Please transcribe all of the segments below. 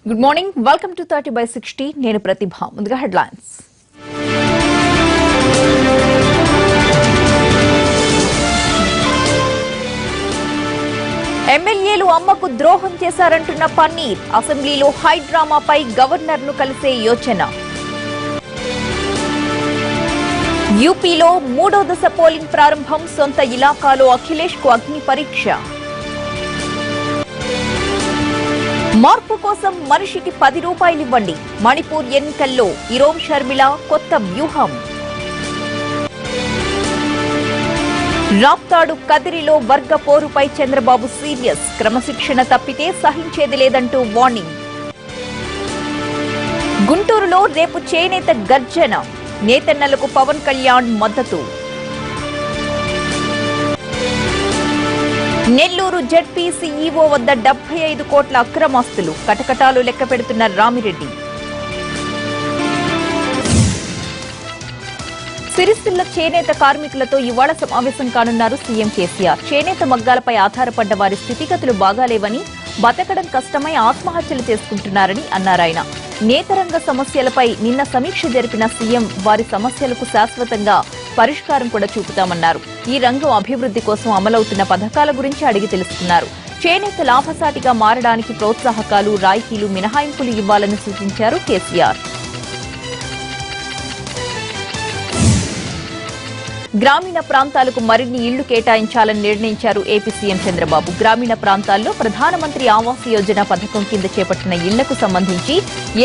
Good morning, welcome to 30/60. నేను ప్రతిభ. ముందుగా headlines. ఎమ్మెల్యేలు అమ్మకు ద్రోహం చేశారంటున్న పన్నీర్. అసెంబ్లీలో హై డ్రామాపై గవర్నర్ను కలిసే యోచన. యూపీలో మూడో దశ పోలింగ్ ప్రారంభం. సొంత ఇలాకాలో అఖిలేష్ కు అగ్ని పరీక్ష. మార్పు కోసం మనిషికి 10 రూపాయలు ఇవ్వండి. మణిపూర్ ఎన్నికల్లో ఇరోం షర్మిల కొత్త వ్యూహం. రాప్తాడు కదిరిలో వర్గ పోరుపై చంద్రబాబు సీరియస్. క్రమశిక్షణ తప్పితే సహించేది లేదంటూ వార్నింగ్. గుంటూరులో రేపు చేనేత గర్జన. నేతన్నలకు పవన్ కళ్యాణ్ మద్దతు. నెల్లూరు జెడ్పీ సీఈఓ వద్ద 75 కోట్ల అక్రమాస్తులు. కటకటాలు లెక్క పెడుతున్న రామిరెడ్డి. సిరిసిల్ల చేనేత కార్మికులతో ఇవాళ సమావేశం కానున్నారు సీఎం కేసీఆర్. చేనేత మగ్గాలపై ఆధారపడ్డ వారి స్థితిగతులు బాగాలేవని, బతకడం కష్టమై ఆత్మహత్యలు చేసుకుంటున్నారని అన్నారాయన. నేతరంగ సమస్యలపై నిన్న సమీక్ష జరిపిన సీఎం వారి సమస్యలకు శాశ్వతంగా పరిష్కారం కూడా చూపుతామన్నారు. ఈ రంగం అభివృద్ధి కోసం అమలవుతున్న పథకాల గురించి అడిగి తెలుసుకున్నారు. చేనేత లాభసాటిగా మారడానికి ప్రోత్సాహకాలు, రాయితీలు, మినహాయింపులు ఇవ్వాలని సూచించారు కేసీఆర్. గ్రామీణ ప్రాంతాలకు మరిన్ని ఇళ్లు కేటాయించాలని నిర్ణయించారు ఏపీ సీఎం చంద్రబాబు. గ్రామీణ ప్రాంతాల్లో ప్రధానమంత్రి ఆవాస్ యోజన పథకం కింద చేపట్టిన ఇళ్లకు సంబంధించి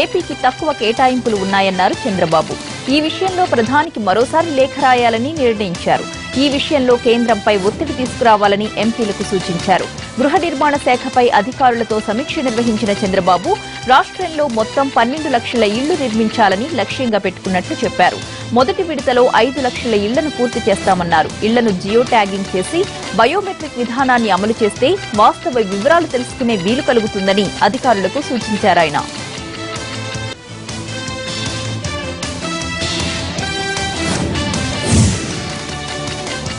ఏపీకి తక్కువ కేటాయింపులు ఉన్నాయన్నారు చంద్రబాబు. ఈ విషయంలో ప్రధానికి మరోసారి లేఖ రాయాలని నిర్ణయించారు. ఈ విషయంలో కేంద్రంపై ఒత్తిడి తీసుకురావాలని ఎంపీలకు సూచించారు. గృహ నిర్మాణ శాఖపై అధికారులతో సమీక్ష నిర్వహించిన చంద్రబాబు రాష్ట్రంలో మొత్తం 12 లక్షల ఇళ్లు నిర్మించాలని లక్ష్యంగా పెట్టుకున్నట్లు చెప్పారు. మొదటి విడతలో 5 లక్షల ఇళ్లను పూర్తి చేస్తామన్నారు. ఇళ్లను జియో ట్యాగింగ్ చేసి బయోమెట్రిక్ విధానాన్ని అమలు చేస్తే వాస్తవ వివరాలు తెలుసుకునే వీలు కలుగుతుందని అధికారులకు సూచించారాయన.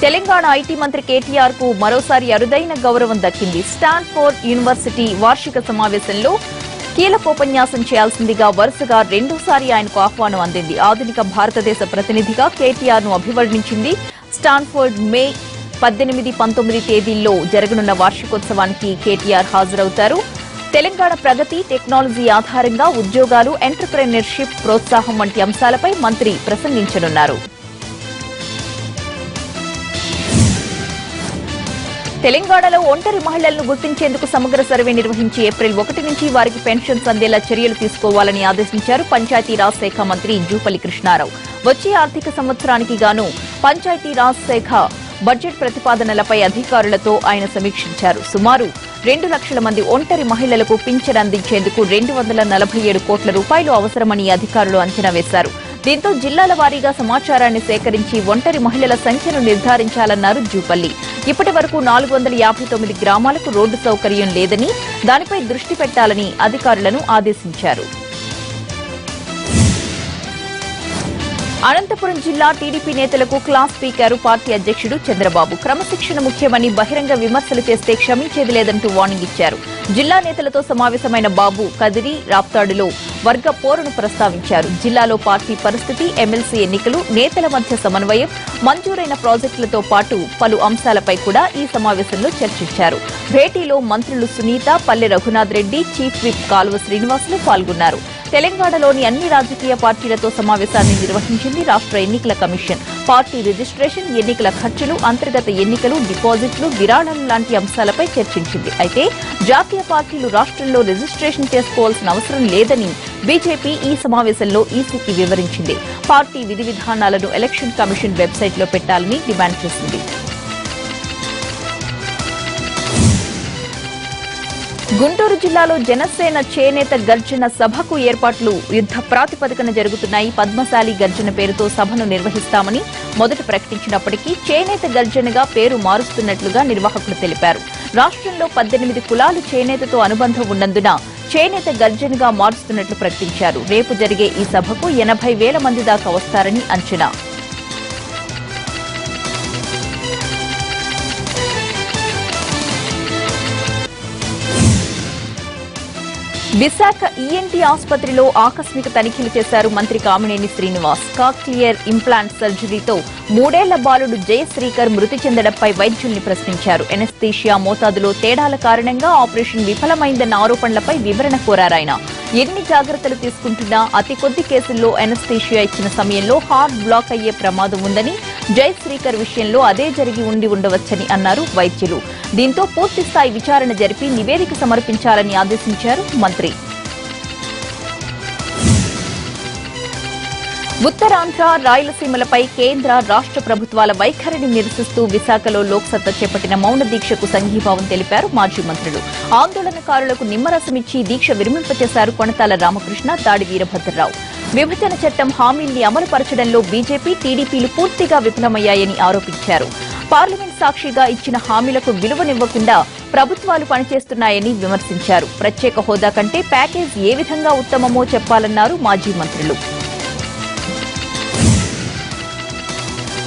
తెలంగాణ ఐటీ మంత్రి కేటీఆర్ కు మరోసారి అరుదైన గౌరవం దక్కింది. స్టాన్ఫోర్డ్ యూనివర్సిటీ వార్షిక సమావేశంలో కీలకోపన్యాసం చేయాల్సిందిగా వరుసగా రెండోసారి ఆయనకు ఆహ్వానం అందింది. ఆధునిక భారతదేశ ప్రతినిధిగా కేటీఆర్ ను అభివర్ణించింది. స్టాన్ఫోర్డ్ మే 18, 19 తేదీల్లో జరగనున్న వార్షికోత్సవానికి కేటీఆర్ హాజరవుతారు. తెలంగాణ ప్రగతి, టెక్నాలజీ ఆధారంగా ఉద్యోగాలు, ఎంటర్ప్రెన్యూర్షిప్ ప్రోత్సాహం వంటి అంశాలపై మంత్రి ప్రసంగించనున్నారు. తెలంగాణలో ఒంటరి మహిళలను గుర్తించేందుకు సమగ్ర సర్వే నిర్వహించి ఏప్రిల్ 1 నుంచి వారికి పెన్షన్స్ అందేలా చర్యలు తీసుకోవాలని ఆదేశించారు పంచాయతీరాజ్ శాఖ మంత్రి జూపల్లి కృష్ణారావు. వచ్చే ఆర్థిక సంవత్సరానికి గాను పంచాయతీరాజ్ శాఖ బడ్జెట్ ప్రతిపాదనలపై అధికారులతో ఆయన సమీక్షించారు. సుమారు 2 లక్షల మంది ఒంటరి మహిళలకు పింఛన్ అందించేందుకు 247 కోట్ల రూపాయలు అవసరమని అధికారులు అంచనా వేశారు. దీంతో జిల్లాల వారీగా సమాచారాన్ని సేకరించి ఒంటరి మహిళల సంఖ్యను నిర్ధారించాలన్నారు జూపల్లి. ఇప్పటి వరకు 459 గ్రామాలకు రోడ్డు సౌకర్యం లేదని, దానిపై దృష్టి పెట్టాలని అధికారులను ఆదేశించారు. అనంతపురం జిల్లా టీడీపీ నేతలకు క్లాస్ స్పీకర్ పార్టీ అధ్యక్షుడు చంద్రబాబు. క్రమశిక్షణ ముఖ్యమని బహిరంగ విమర్శలు చేస్తే క్షమించేది లేదంటూ వార్నింగ్ ఇచ్చారు. జిల్లా నేతలతో సమావేశమైన బాబు కదిరి, రాప్తాడులో వర్గ పోరును ప్రస్తావించారు. జిల్లాలో పార్టీ పరిస్థితి, ఎమ్మెల్సీ ఎన్నికలు, నేతల మధ్య సమన్వయం, మంజూరైన ప్రాజెక్టులతో పాటు పలు అంశాలపై కూడా ఈ సమావేశంలో చర్చించారు. భేటీలో మంత్రులు సునీత, పల్లె రఘునాథ్ రెడ్డి, చీఫ్ విప్ కాలువ శ్రీనివాసులు పాల్గొన్నారు. తెలంగాణలోని అన్ని రాజకీయ పార్టీలతో సమావేశాన్ని నిర్వహించింది రాష్ట్ర ఎన్నికల కమిషన్. పార్టీ రిజిస్ట్రేషన్, ఎన్నికల ఖర్చులు, అంతర్గత ఎన్నికలు, డిపాజిట్లు, విరాళాలు లాంటి అంశాలపై చర్చించింది. అయితే జాతీయ పార్టీలు రాష్ట్రంలో రిజిస్ట్రేషన్ చేసుకోవాల్సిన అవసరం లేదని బీజేపీ ఈ సమావేశంలో ఈసీకి వివరించింది. పార్టీ విధి విధానాలను ఎలక్షన్ కమిషన్ వెబ్సైట్లో పెట్టాలని డిమాండ్ చేసింది. గుంటూరు జిల్లాలో జనసేన చేనేత గర్జన సభకు ఏర్పాట్లు యుద్ధ ప్రాతిపదికన జరుగుతున్నాయి. పద్మశాలి గర్జన పేరుతో సభను నిర్వహిస్తామని మొదట ప్రకటించినప్పటికీ చేనేత గర్జనగా పేరు మారుస్తున్నట్లుగా నిర్వాహకులు తెలిపారు. రాష్ట్రంలో 18 కులాలు చేనేతతో అనుబంధం ఉన్నందున చేనేత గర్జనగా మారుస్తున్నట్లు ప్రకటించారు. రేపు జరిగే ఈ సభకు 80,000 మంది దాకా వస్తారని అంచనా. విశాఖ ఈఎన్టీ ఆసుపత్రిలో ఆకస్మిక తనిఖీలు చేశారు మంత్రి కామినేని శ్రీనివాస్. కాక్లియర్ ఇంప్లాంట్ సర్జరీతో 3 ఏళ్ల బాలుడు జయశ్రీకర్ మృతి చెందడంపై వైద్యుల్ని ప్రశ్నించారు. ఎనస్థీషియా మోతాదులో తేడాల కారణంగా ఆపరేషన్ విఫలమైందన్న ఆరోపణలపై వివరణ కోరారాయన. ఎన్ని జాగ్రత్తలు తీసుకుంటున్నా అతి కొద్ది కేసుల్లో ఎనస్థీషియా ఇచ్చిన సమయంలో హార్ట్ బ్లాక్ అయ్యే ప్రమాదం ఉందని, జయశ్రీకర్ విషయంలో అదే జరిగి ఉండవచ్చని అన్నారు వైద్యులు. దీంతో పూర్తిస్థాయి విచారణ జరిపి నివేదిక సమర్పించాలని ఆదేశించారు మంత్రి. ఉత్తరాంధ్ర, రాయలసీమలపై కేంద్ర, రాష్ట్ర ప్రభుత్వాల వైఖరిని నిరసిస్తూ విశాఖలో లోక్సత్తా చేపట్టిన మౌన దీక్షకు సంఘీభావం తెలిపారు మాజీ మంత్రులు. ఆందోళనకారులకు నిమ్మరసమిచ్చి దీక్ష విరమింపచేశారు కొణతాల రామకృష్ణ, దాడి వీరభద్రరావు. విభజన చట్టం హామీల్ని అమలుపరచడంలో బీజేపీ, టీడీపీలు పూర్తిగా విఫలమయ్యాయని ఆరోపించారు. పార్లమెంట్ సాక్షిగా ఇచ్చిన హామీలకు విలువనివ్వకుండా ప్రభుత్వాలు పనిచేస్తున్నాయని విమర్శించారు. ప్రత్యేక హోదా కంటే ప్యాకేజ్ ఏ విధంగా ఉత్తమమో చెప్పాలన్నారు మాజీ మంత్రులు.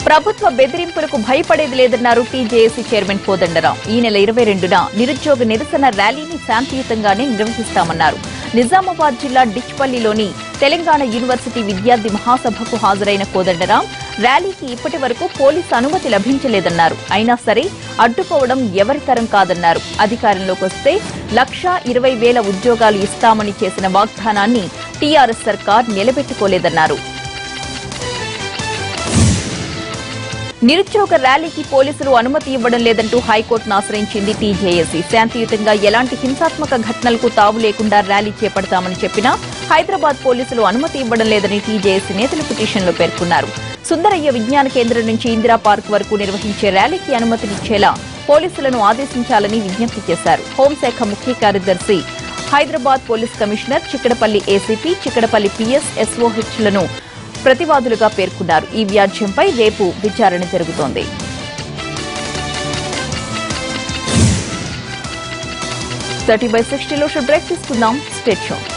ప్రభుత్వ బెదిరింపులకు భయపడేది లేదన్నారు టీజేఏసీ చైర్మన్ కోదండరాం. ఈ నెల 22న నిరుద్యోగ నిరసన ర్యాలీని శాంతియుతంగానే నిర్వహిస్తామన్నారు. నిజామాబాద్ జిల్లా డిచ్పల్లిలోని తెలంగాణ యూనివర్సిటీ విద్యార్థి మహాసభకు హాజరైన కోదండరాం ర్యాలీకి ఇప్పటి వరకు పోలీసు అనుమతి లభించలేదన్నారు. అయినా సరే అడ్డుకోవడం ఎవరితరం కాదన్నారు. అధికారంలోకి వస్తే 1,20,000 ఉద్యోగాలు ఇస్తామని చేసిన వాగ్దానాన్ని టీఆర్ఎస్ సర్కార్ నిలబెట్టుకోలేదన్నారు. నిరుద్యోగ ర్యాలీకి పోలీసులు అనుమతి ఇవ్వడం లేదంటూ హైకోర్టును ఆశ్రయించింది టీజేఏసీ. శాంతియుతంగా ఎలాంటి హింసాత్మక ఘటనలకు తావు లేకుండా ర్యాలీ చేపడతామని చెప్పినా హైదరాబాద్ పోలీసులు అనుమతి ఇవ్వడం లేదని టీజేఏసీ నేతలు పిటిషన్లో పేర్కొన్నారు. సుందరయ్య విజ్ఞాన కేంద్రం నుంచి ఇందిరా పార్క్ వరకు నిర్వహించే ర్యాలీకి అనుమతినిచ్చేలా పోలీసులను ఆదేశించాలని విజ్ఞప్తి చేశారు. హోంశాఖ ముఖ్య కార్యదర్శి, Hyderabad police commissioner, Chikkadapalli ACP, Chikkadapalli PS, ఎస్ఓహెచ్లను ప్రతివాదులుగా పేర్కొన్నారు. ఈ వ్యాజ్యంపై రేపు విచారణ జరుగుతోంది. 30/60లో బ్రేక్ తీసుకుందాం. Stay tuned.